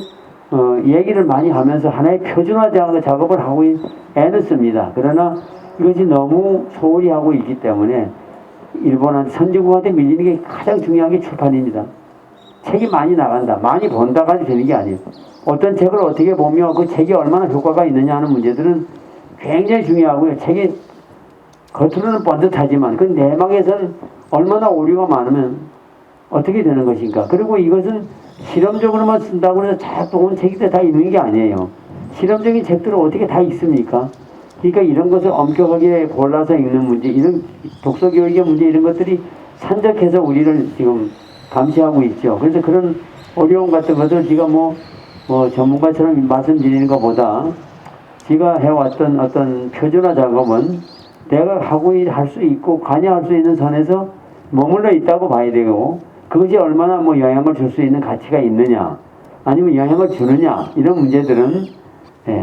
얘기를 많이 하면서 하나의 표준화 작업을 하고 애는 씁니다. 그러나 이것이 너무 소홀히 하고 있기 때문에 일본한테 선진국한테 밀리는 게 가장 중요한 게 출판입니다. 책이 많이 나간다, 많이 본다까지 되는 게 아니에요. 어떤 책을 어떻게 보며 그 책이 얼마나 효과가 있느냐 하는 문제들은 굉장히 중요하고요. 책이 겉으로는 번듯하지만 그 내막에서는 얼마나 오류가 많으면 어떻게 되는 것인가. 그리고 이것은 실험적으로만 쓴다고 해서 자꾸 온 책이 다 있는 게 아니에요. 실험적인 책들을 어떻게 다 읽습니까? 그러니까 이런 것을 엄격하게 골라서 읽는 문제, 이런 독서교육의 문제, 이런 것들이 산적해서 우리를 지금 감시하고 있죠. 그래서 그런 어려움 같은 것을 제가 뭐 전문가처럼 말씀드리는 것보다 제가 해왔던 어떤 표준화 작업은 내가 하고 할 수 있고 관여할 수 있는 선에서 머물러 있다고 봐야 되고, 그것이 얼마나 뭐 영향을 줄 수 있는 가치가 있느냐, 아니면 영향을 주느냐, 이런 문제들은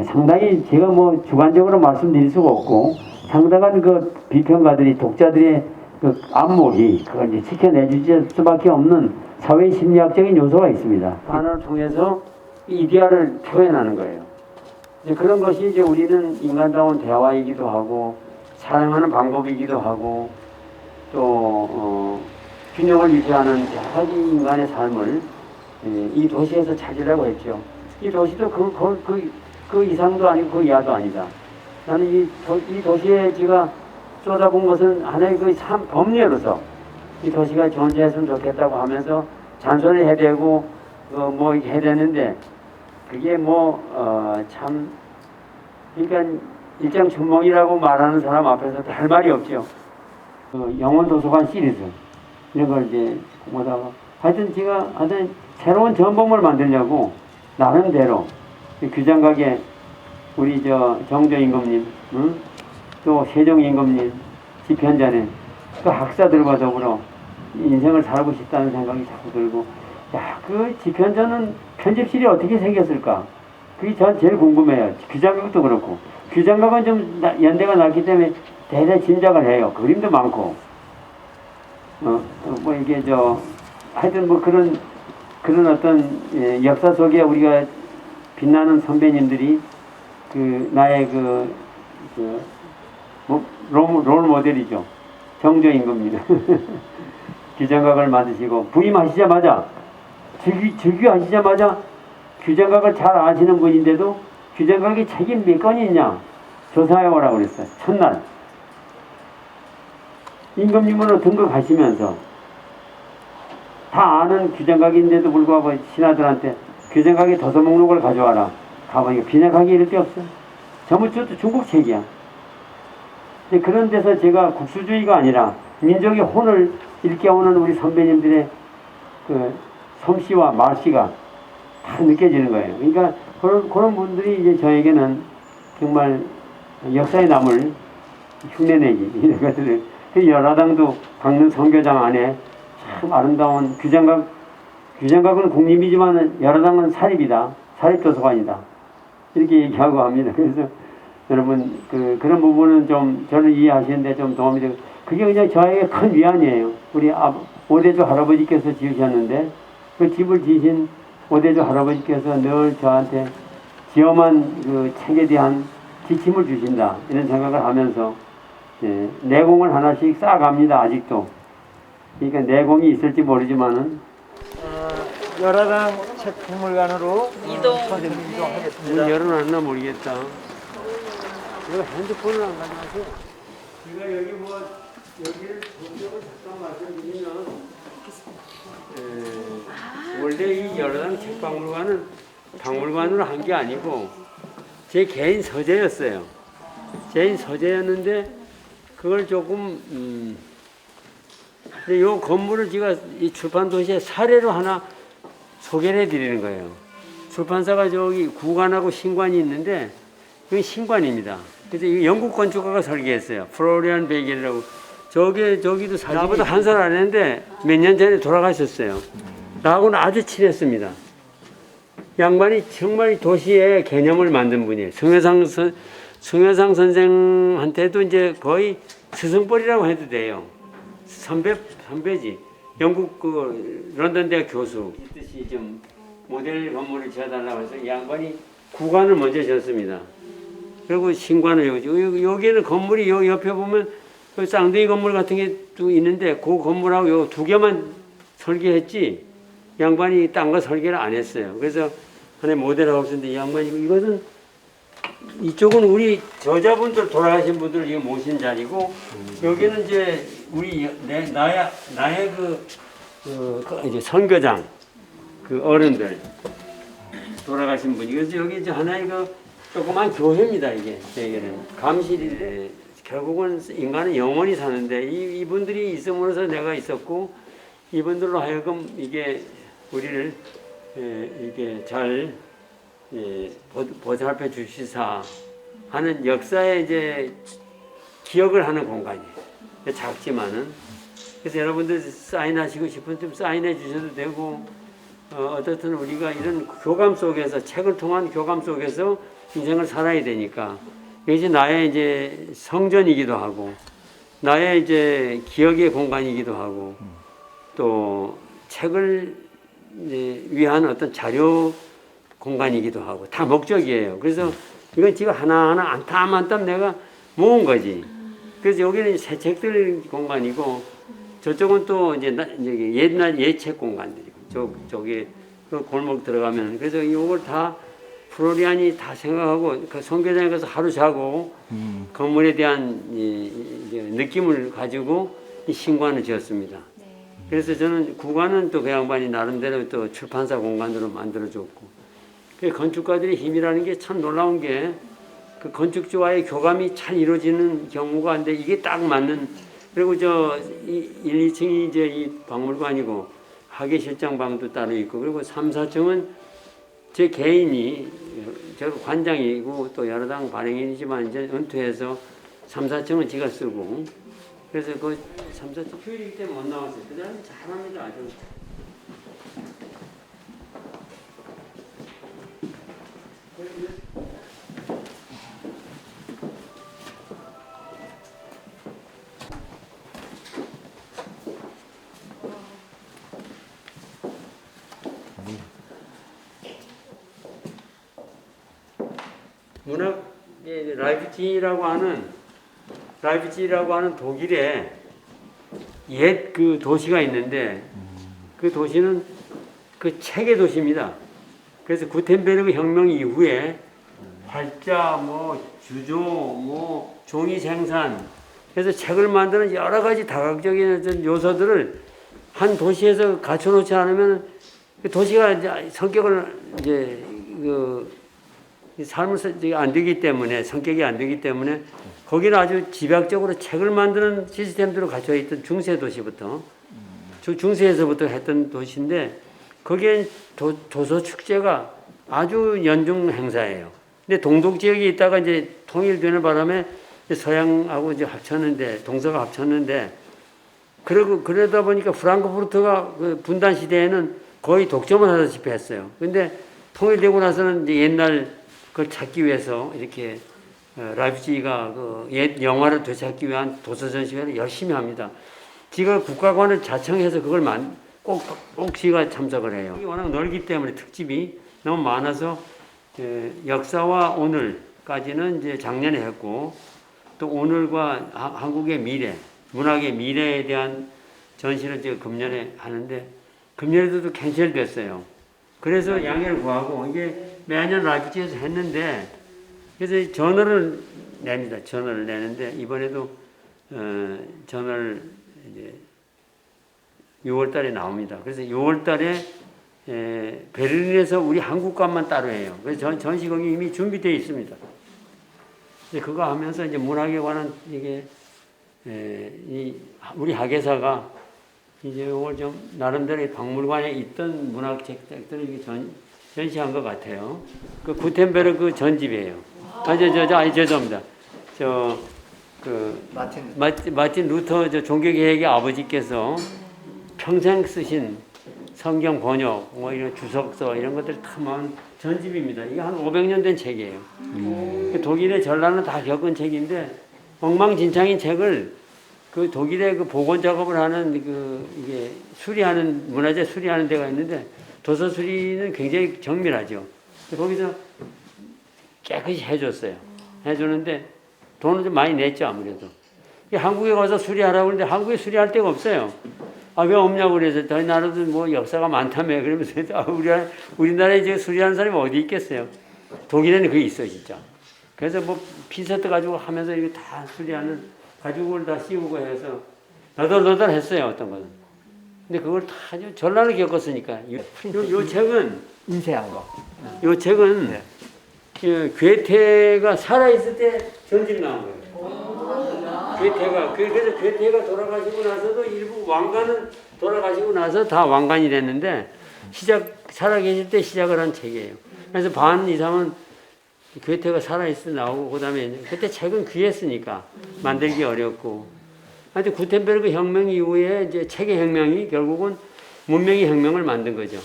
상당히 제가 뭐 주관적으로 말씀드릴 수가 없고, 상당한 그 비평가들이 독자들의 그 안목이 그걸 이제 지켜내줄 수밖에 없는 사회 심리학적인 요소가 있습니다. 단어를 통해서 이데아를 표현하는 거예요. 이제 그런 것이 이제 우리는 인간다운 대화이기도 하고 사랑하는 방법이기도 하고 또 균형을 유지하는 여러 가지 인간의 삶을 이 도시에서 찾으려고 했죠. 이 도시도 그 이상도 아니고 그 이하도 아니다. 나는 이 도시에 제가 쏟아본 것은 하나의 그 법례로서 이 도시가 존재했으면 좋겠다고 하면서 잔소리 해대고 뭐 해야 되는데, 그게 참, 그러니까 일장춘몽이라고 말하는 사람 앞에서 할 말이 없죠. 영원도서관 시리즈 이런 걸 이제 보다가 하여튼 제가 새로운 전범을 만들려고 나름대로 규장각에 우리 정조 임금님, 또 세종 임금님, 집현자는 그 학사들과 더불어 인생을 살고 싶다는 생각이 자꾸 들고, 그 집현자는 편집실이 어떻게 생겼을까? 그게 전 제일 궁금해요. 규장각도 그렇고. 규장각은 좀 연대가 낮기 때문에 대략 짐작을 해요. 그림도 많고. 이게 하여튼 그런 어떤 역사 속에 우리가 빛나는 선배님들이 나의 롤 모델이죠. 정조 임금님. 규장각을 만드시고 부임하시자마자 즉위하시자마자 규장각을 잘 아시는 분인데도 규장각이 책이 몇 건이 있냐 조사해오라고 그랬어요. 첫날 임금님으로 등극하시면서 다 아는 규장각인데도 불구하고 신하들한테 규장각의 도서 목록을 가져와라. 가보니까 빈약하게 이럴 데 없어요. 전부 중국 책이야. 그런 데서 제가 국수주의가 아니라 민족의 혼을 일깨우는 우리 선배님들의 그 솜씨와 말씨가 다 느껴지는 거예요. 그러니까 그런 분들이 이제 저에게는 정말 역사에 남을 흉내내기 이런 것들을. 열화당도 박는 성교장 안에 참 아름다운 규장각은 국립이지만 열화당은 사립이다. 사립도서관이다. 이렇게 얘기하고 합니다. 그래서 여러분 그런 부분은 좀 저는 이해하시는데 좀 도움이 되고, 그게 그냥 저에게 큰 위안이에요. 우리 오대조 할아버지께서 지으셨는데 그 집을 지으신 오대조 할아버지께서 늘 저한테 지엄한 그 책에 대한 지침을 주신다, 이런 생각을 하면서 내공을 하나씩 쌓아갑니다. 아직도. 그러니까 내공이 있을지 모르지만은 열화당 책박물관으로 이동하겠습니다. 문 열어놨나 모르겠다. 이거 핸드폰을 안 가져가세요. 제가 여기를 본적을 잠깐 말씀드리면, 원래 이 열화당 책박물관은 박물관으로 한 게 아니고 제 개인 서재였어요. 개인 서재였는데 그걸 조금 근데 요 건물을 제가 이 출판도시의 사례로 하나 소개를 해드리는 거예요. 출판사가 저기 구관하고 신관이 있는데 그게 신관입니다. 그래서 이 영국 건축가가 설계했어요. 플로리안 베겔이라고. 저기도 나보다 한 살 안 했는데 몇 년 전에 돌아가셨어요. 나하고는 아주 친했습니다. 양반이 정말 도시의 개념을 만든 분이에요. 송여상 선생한테도 이제 거의 스승뻘이라고 해도 돼요. 선배지. 영국 런던 대학 교수. 이 뜻이 좀 모델 건물을 지어달라고 해서 이 양반이 구관을 먼저 지었습니다. 그리고 신관을 여기는 건물이 여기 옆에 보면 그 쌍둥이 건물 같은 게 또 있는데 그 건물하고 요 두 개만 설계했지 양반이 딴 거 설계를 안 했어요. 그래서 하나의 모델하고 있었는데 이 양반이 이것은 이쪽은 우리 저자분들 돌아가신 분들 이거 모신 자리고 여기는 이제 우리 나의 이제 선교장 그 어른들 돌아가신 분이 그래서 여기 이제 하나의 그 조그만 교회입니다. 이게 저에게는 감실인데 결국은 인간은 영원히 사는데 이분들이 있음으로써 내가 있었고 이분들로 하여금 이게 우리를 이게 잘 보살펴 주시사 하는 역사에 이제 기억을 하는 공간이에요. 작지만은 그래서 여러분들 사인하시고 싶으면 좀 사인해 주셔도 되고 어떻든 우리가 이런 교감 속에서 책을 통한 교감 속에서 인생을 살아야 되니까 이것이 나의 이제 성전이기도 하고 나의 이제 기억의 공간이기도 하고 또 책을 이제 위한 어떤 자료 공간이기도 하고 다 목적이에요. 그래서 이건 지금 하나하나 한 땀 한 땀 내가 모은 거지. 그래서 여기는 새 책들 공간이고 저쪽은 또 이제 옛날 예책 공간들이고 저기 그 골목 들어가면 그래서 이걸 다 프로리안이 다 생각하고 그 선교장에 가서 하루 자고 건물에 대한 이제 느낌을 가지고 이 신관을 지었습니다. 그래서 저는 구관은 또 그 양반이 나름대로 또 출판사 공간으로 만들어줬고 그 건축가들의 힘이라는 게 참 놀라운 게 그 건축주와의 교감이 잘 이루어지는 경우가 있는데 이게 딱 맞는 그리고 저 1, 2층이 이제 이 박물관이고 학예실장 방도 따로 있고 그리고 3, 4층은 제 개인이 저 관장이고 또 여러 당 발행인이지만 이제 은퇴해서 3, 4층은 제가 쓰고 그래서 그 3, 4층 휴일일 때 못 나왔어요. 그 사람이 잘합니다. 아주. 문학 라이프치히라고 하는 독일에 옛 그 도시가 있는데 그 도시는 그 책의 도시입니다. 그래서 구텐베르그 혁명 이후에 활자, 뭐 주조, 뭐 종이 생산, 그래서 책을 만드는 여러 가지 다각적인 요소들을 한 도시에서 갖춰놓지 않으면 그 도시가 이제 성격을 이제 삶을 안 되기 때문에 성격이 안 되기 때문에 거기는 아주 집약적으로 책을 만드는 시스템들로 갖춰 있던 중세 도시부터 중세에서부터 했던 도시인데 거기에 도서 축제가 아주 연중 행사예요. 근데 동독 지역에 있다가 이제 통일되는 바람에 서양하고 이제 합쳤는데 동서가 합쳤는데 그러다 보니까 프랑크푸르트가 그 분단 시대에는 거의 독점을 하다시피 했어요. 근데 통일되고 나서는 이제 옛날 그걸 찾기 위해서 이렇게 라이프치히가 그 옛 영화를 되찾기 위한 도서 전시회를 열심히 합니다. 지가 국가관을 자청해서 그걸 꼭 지가 참석을 해요. 이게 워낙 넓기 때문에 특집이 너무 많아서 역사와 오늘까지는 이제 작년에 했고 또 오늘과 한국의 미래, 문학의 미래에 대한 전시를 이제 금년에 하는데 금년에도 캔슬됐어요. 그래서 양해를 구하고 이게 매년 라이프치히에서 했는데 그래서 저널을 냅니다. 저널을 내는데 이번에도 저널 이제 6월 달에 나옵니다. 그래서 6월 달에 베를린에서 우리 한국관만 따로 해요. 그래서 전시공이 이미 준비되어 있습니다. 이제 그거 하면서 이제 문학에 관한 이게 우리 학예사가 이제 이걸 좀 나름대로 박물관에 있던 문학 책들을 전시한 것 같아요. 그 구텐베르그 전집이에요. 죄송합니다. 마틴 루터 종교개혁의 아버지께서 평생 쓰신 성경 번역, 뭐 이런 주석서 이런 것들 다 모은 전집입니다. 이게 한 500년 된 책이에요. 독일의 전란을 다 겪은 책인데 엉망진창인 책을 그 독일의 그 복원 작업을 하는 이게 수리하는 문화재 수리하는 데가 있는데 도서 수리는 굉장히 정밀하죠. 거기서 깨끗이 해줬어요. 해주는데 돈은 좀 많이 냈죠, 아무래도. 한국에 가서 수리하라고 그러는데 한국에 수리할 데가 없어요. 아, 왜 없냐고 그래서 저희 나라도 뭐 역사가 많다며. 그러면서 우리나라에 이제 수리하는 사람이 어디 있겠어요. 독일에는 그게 있어, 진짜. 그래서 뭐 핀세트 가지고 하면서 이게 다 수리하는 가죽을 다 씌우고 해서 너덜너덜 했어요, 어떤 거는. 근데 그걸 다 아주 전란을 겪었으니까. 요 책은, 인쇄한 거. 요 책은 네. 그 괴테가 살아있을 때 전집 나온 거예요. 괴테가, 그래서 괴테가 돌아가시고 나서도 일부 왕관은 돌아가시고 나서 다 왕관이 됐는데 살아계실 때 시작을 한 책이에요. 그래서 반 이상은 괴테가 살아있을 때 나오고, 그 다음에 그때 책은 귀했으니까 만들기 어렵고. 하여튼 구텐베르그 혁명 이후에 이제 책의 혁명이 결국은 문명의 혁명을 만든 거죠.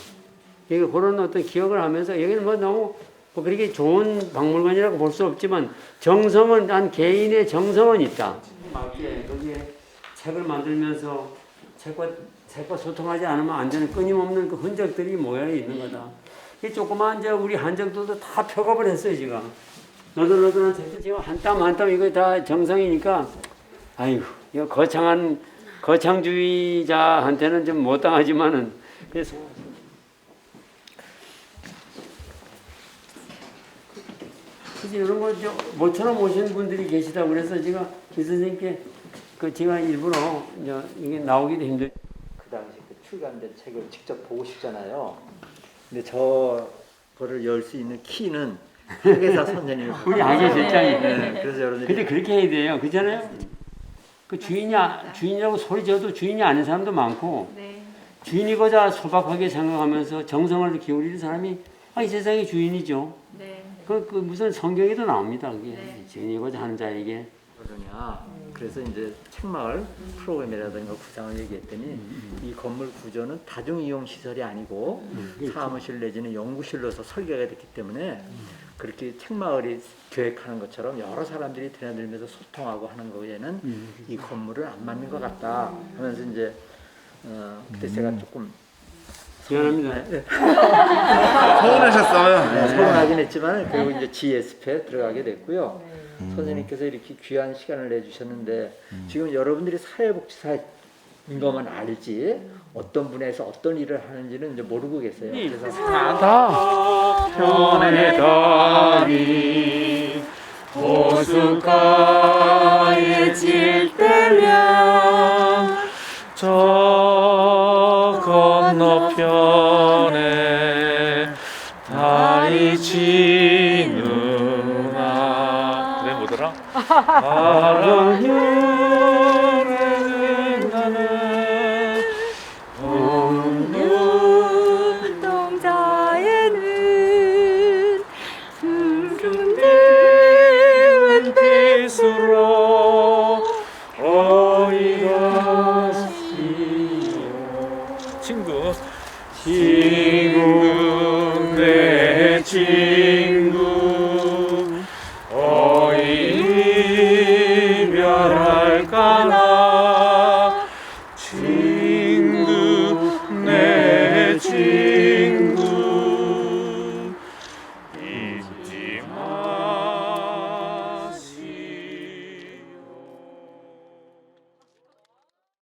그런 어떤 기억을 하면서 여기는 뭐 너무 뭐 그렇게 좋은 박물관이라고 볼 수 없지만 정성은 한 개인의 정성은 있다. 맞게 거기에 책을 만들면서 책과 소통하지 않으면 안 되는 끊임없는 그 흔적들이 모여 있는 거다. 이 조그만 이제 우리 한적들도 다 펴갑을 했어요 지금. 너덜너덜한 책들 지금 한 땀 한 땀 이거 다 정성이니까 아이고 이거 거창주의자한테는 좀 못 당하지만은 그래서. 그래서 이런 거 모처럼 오신 분들이 계시다고 그래서 제가 이 선생님께 제가 일부러 이게 나오기도 힘들. 그 당시 그 출간된 책을 직접 보고 싶잖아요. 근데 저거를 열 수 있는 키는 학예사 선생님이 우리 학예 실장이. 네, 그래서 여러분들이 근데 그렇게 해야 돼요. 그렇잖아요. 그 주인이라고 소리 지어도 주인이 아닌 사람도 많고 주인이고자 소박하게 생각하면서 정성을 기울이는 사람이 이 세상의 주인이죠. 그 무슨 성경에도 나옵니다. 그게 주인이고자 하는 자에게. 그러냐. 그래서 이제 책마을 프로그램이라든가 구상을 얘기했더니 이 건물 구조는 다중 이용 시설이 아니고 사무실 내지는 연구실로서 설계가 됐기 때문에 그렇게 책마을이 계획하는 것처럼 여러 사람들이 드나들면서 소통하고 하는 거에는 이 건물은 안 맞는 것 같다 하면서 이제 그때 제가 조금 미안합니다. 서운하셨어요. 서운하긴 했지만 그리고 이제 GSP에 들어가게 됐고요. 선생님께서 이렇게 귀한 시간을 내주셨는데 지금 여러분들이 사회복지사인 것만 알지 어떤 분야에서 어떤 일을 하는지는 이제 모르고 계세요. 그래서 편의 달이 호숫가에 질 때면 저 건너편에 달이 지누나 그래 뭐더라? 바람에 나는 눈동자에는 붉은 빛으로 어이가 친구 내 친구 어이 이별할까나 친구 내 친구